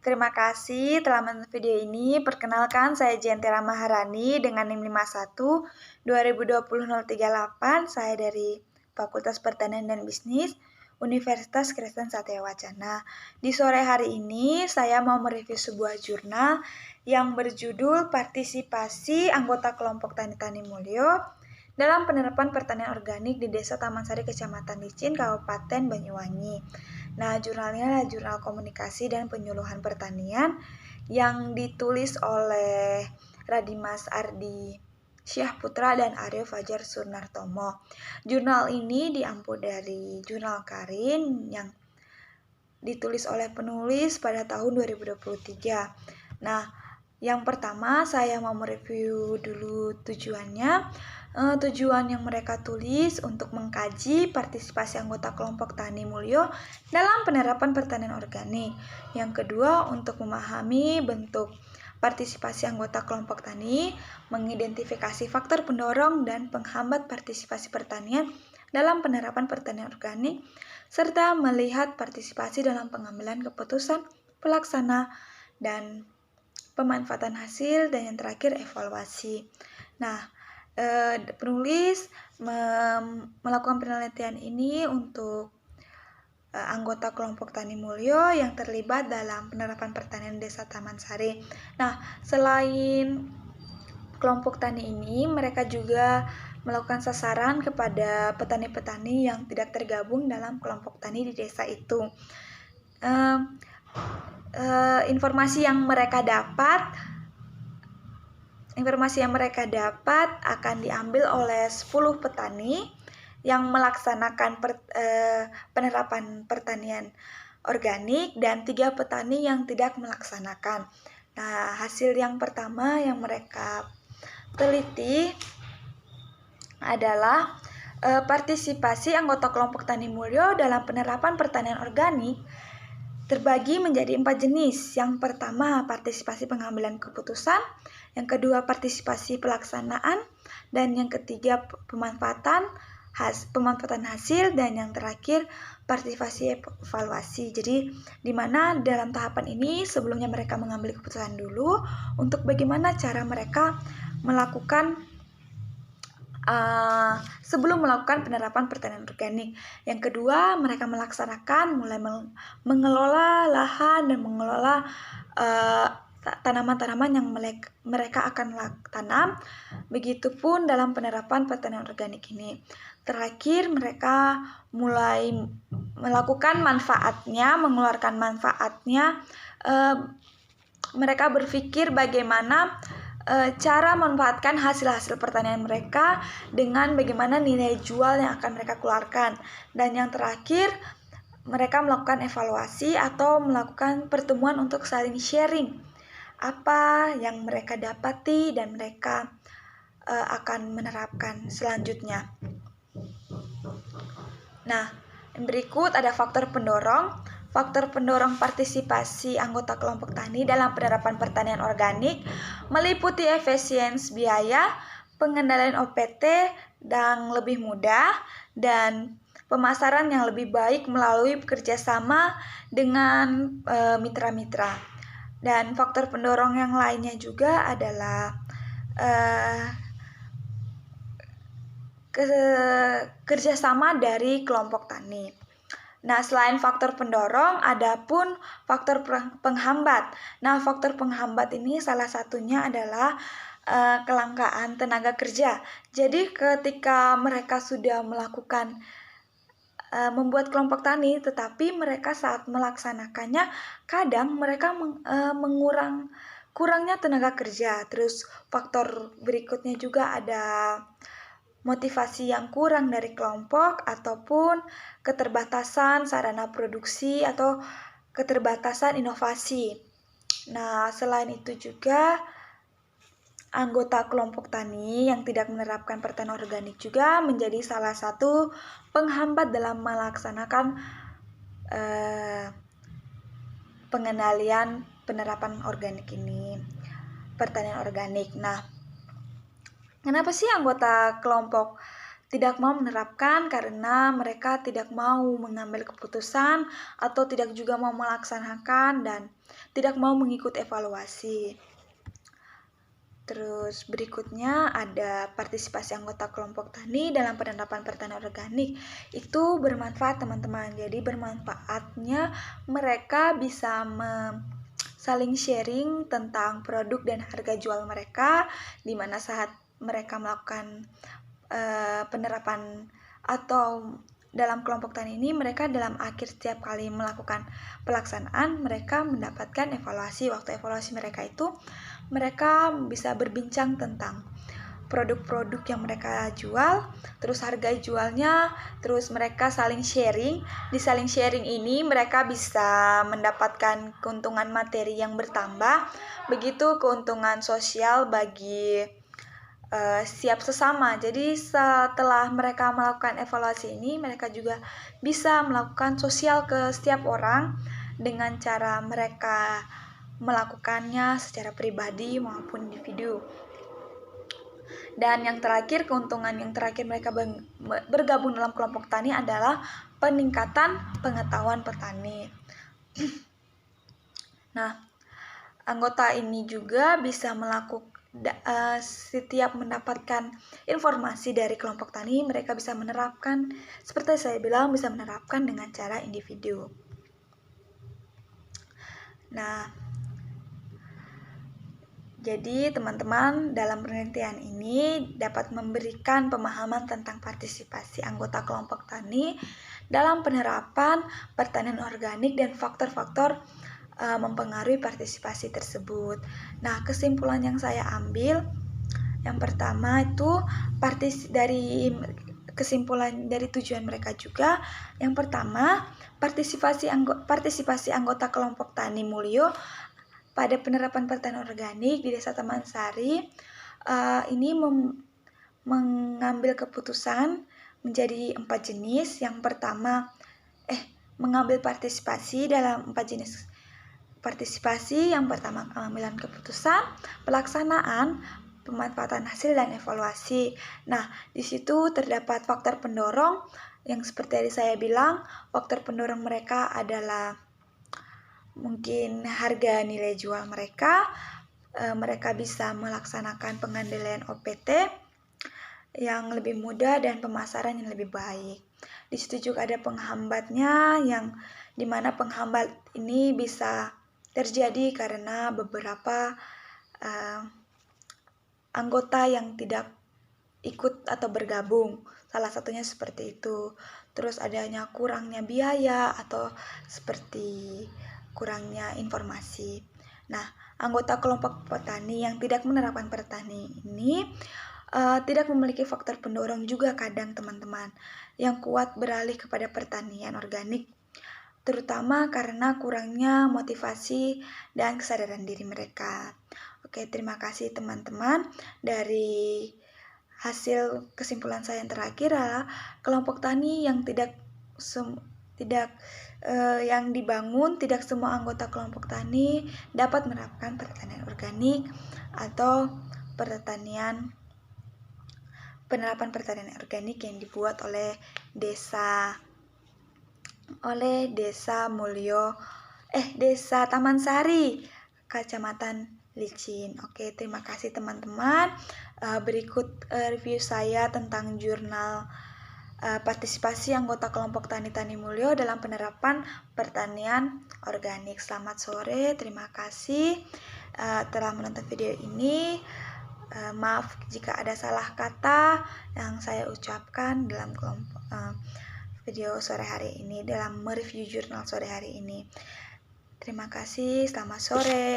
terima kasih telah menonton video ini. Perkenalkan, saya Jentera Maharani dengan NIM 51 2020-038. Saya dari Fakultas Pertanian dan Bisnis, Universitas Kristen Satya Wacana. Di sore hari ini, saya mau mereview sebuah jurnal yang berjudul Partisipasi Anggota Kelompok Tani-Tani Mulyo dalam Penerapan Pertanian Organik di Desa Taman Sari, Kecamatan Licin, Kabupaten Banyuwangi. Nah, jurnalnya adalah jurnal komunikasi dan penyuluhan pertanian yang ditulis oleh Radimas Ardi Syahputra dan Aryo Fajar Sunartomo. Jurnal ini diampu dari Jurnal Karin yang ditulis oleh penulis pada tahun 2023. Nah, yang pertama saya mau mereview dulu tujuannya. Tujuan yang mereka tulis untuk mengkaji partisipasi anggota kelompok tani mulyo dalam penerapan pertanian organik. Yang kedua, untuk memahami bentuk partisipasi anggota kelompok tani, mengidentifikasi faktor pendorong dan penghambat partisipasi pertanian dalam penerapan pertanian organik, serta melihat partisipasi dalam pengambilan keputusan pelaksana dan pemanfaatan hasil, dan yang terakhir evaluasi. Nah, penulis melakukan penelitian ini untuk anggota kelompok tani mulyo yang terlibat dalam penerapan pertanian Desa Taman Sari. Nah, selain kelompok tani ini, mereka juga melakukan sasaran kepada petani-petani yang tidak tergabung dalam kelompok tani di desa itu. Informasi yang mereka dapat akan diambil oleh 10 petani yang melaksanakan penerapan pertanian organik dan 3 petani yang tidak melaksanakan. Nah, hasil yang pertama yang mereka teliti adalah partisipasi anggota kelompok tani mulyo dalam penerapan pertanian organik terbagi menjadi 4 jenis. Yang pertama, partisipasi pengambilan keputusan. Yang kedua, partisipasi pelaksanaan. Dan yang ketiga, pemanfaatan hasil. Dan yang terakhir, partisipasi evaluasi. Jadi, di mana dalam tahapan ini sebelumnya mereka mengambil keputusan dulu untuk bagaimana cara mereka melakukan sebelum melakukan penerapan pertanian organik. Yang kedua, mereka melaksanakan mulai mengelola lahan dan mengelola tanaman-tanaman yang mereka akan tanam. Begitupun dalam penerapan pertanian organik ini. Terakhir, mereka mulai melakukan manfaatnya, mengeluarkan manfaatnya. Mereka berpikir bagaimana cara memanfaatkan hasil-hasil pertanian mereka dengan bagaimana nilai jual yang akan mereka keluarkan. Dan yang terakhir, mereka melakukan evaluasi atau melakukan pertemuan untuk saling sharing apa yang mereka dapati dan mereka akan menerapkan selanjutnya. Nah, yang berikut ada faktor pendorong. Faktor pendorong partisipasi anggota kelompok tani dalam penerapan pertanian organik meliputi efisiensi biaya, pengendalian OPT yang lebih mudah, dan pemasaran yang lebih baik melalui kerjasama dengan mitra-mitra. Dan faktor pendorong yang lainnya juga adalah kerjasama dari kelompok tani. Nah, selain faktor pendorong, ada pun faktor penghambat. Nah, faktor penghambat ini salah satunya adalah kelangkaan tenaga kerja. Jadi, ketika mereka sudah melakukan membuat kelompok tani, tetapi mereka saat melaksanakannya, kadang mereka kurangnya tenaga kerja. Terus, faktor berikutnya juga ada motivasi yang kurang dari kelompok ataupun keterbatasan sarana produksi atau keterbatasan inovasi. Nah, selain itu juga anggota kelompok tani yang tidak menerapkan pertanian organik juga menjadi salah satu penghambat dalam melaksanakan pengendalian penerapan organik ini, pertanian organik. Nah, kenapa sih anggota kelompok tidak mau menerapkan karena mereka tidak mau mengambil keputusan atau tidak juga mau melaksanakan dan tidak mau mengikuti evaluasi. Terus berikutnya ada partisipasi anggota kelompok tani dalam penerapan pertanian organik. Itu bermanfaat teman-teman. Jadi bermanfaatnya mereka bisa saling sharing tentang produk dan harga jual mereka, di mana saat mereka melakukan penerapan atau dalam kelompok tani ini, mereka dalam akhir setiap kali melakukan pelaksanaan, mereka mendapatkan evaluasi. Waktu evaluasi mereka itu, mereka bisa berbincang tentang produk-produk yang mereka jual, terus harga jualnya, terus mereka saling sharing. Di saling sharing ini mereka bisa mendapatkan keuntungan materi yang bertambah, begitu keuntungan sosial bagi siap sesama. Jadi setelah mereka melakukan evaluasi ini, mereka juga bisa melakukan sosial ke setiap orang dengan cara mereka melakukannya secara pribadi maupun individu. Dan yang terakhir, keuntungan yang terakhir mereka bergabung dalam kelompok tani adalah peningkatan pengetahuan petani. Nah, anggota ini juga bisa melakukan setiap mendapatkan informasi dari kelompok tani, mereka bisa menerapkan, seperti saya bilang, bisa menerapkan dengan cara individu. Nah, jadi teman-teman, dalam penelitian ini dapat memberikan pemahaman tentang partisipasi anggota kelompok tani dalam penerapan pertanian organik dan faktor-faktor mempengaruhi partisipasi tersebut. Nah, kesimpulan yang saya ambil, yang pertama itu kesimpulan dari tujuan mereka juga. Yang pertama, partisipasi anggota kelompok tani Mulyo pada penerapan pertanian organik di Desa Taman Sari ini mengambil keputusan menjadi 4 jenis. Yang pertama, mengambil partisipasi dalam 4 jenis partisipasi. Yang pertama, pengambilan keputusan, pelaksanaan, pemanfaatan hasil, dan evaluasi. Nah, di situ terdapat faktor pendorong yang seperti tadi saya bilang, faktor pendorong mereka adalah mungkin harga nilai jual mereka. Mereka bisa melaksanakan pengendalian OPT yang lebih mudah dan pemasaran yang lebih baik. Di situ juga ada penghambatnya, yang dimana penghambat ini bisa terjadi karena beberapa anggota yang tidak ikut atau bergabung. Salah satunya seperti itu. Terus adanya kurangnya biaya atau seperti kurangnya informasi. Nah, anggota kelompok petani yang tidak menerapkan pertanian ini tidak memiliki faktor pendorong juga kadang teman-teman yang kuat beralih kepada pertanian organik, terutama karena kurangnya motivasi dan kesadaran diri mereka. Oke, terima kasih teman-teman. Dari hasil kesimpulan saya yang terakhir adalah kelompok tani yang yang dibangun, tidak semua anggota kelompok tani dapat menerapkan pertanian organik atau penerapan pertanian organik yang dibuat oleh Desa Taman Sari, Kecamatan Licin. Oke, terima kasih teman-teman. Berikut review saya tentang jurnal partisipasi anggota kelompok Tani Mulyo dalam penerapan pertanian organik. Selamat sore, terima kasih telah menonton video ini. Maaf jika ada salah kata yang saya ucapkan dalam video sore hari ini, dalam mereview jurnal sore hari ini. Terima kasih, selamat sore.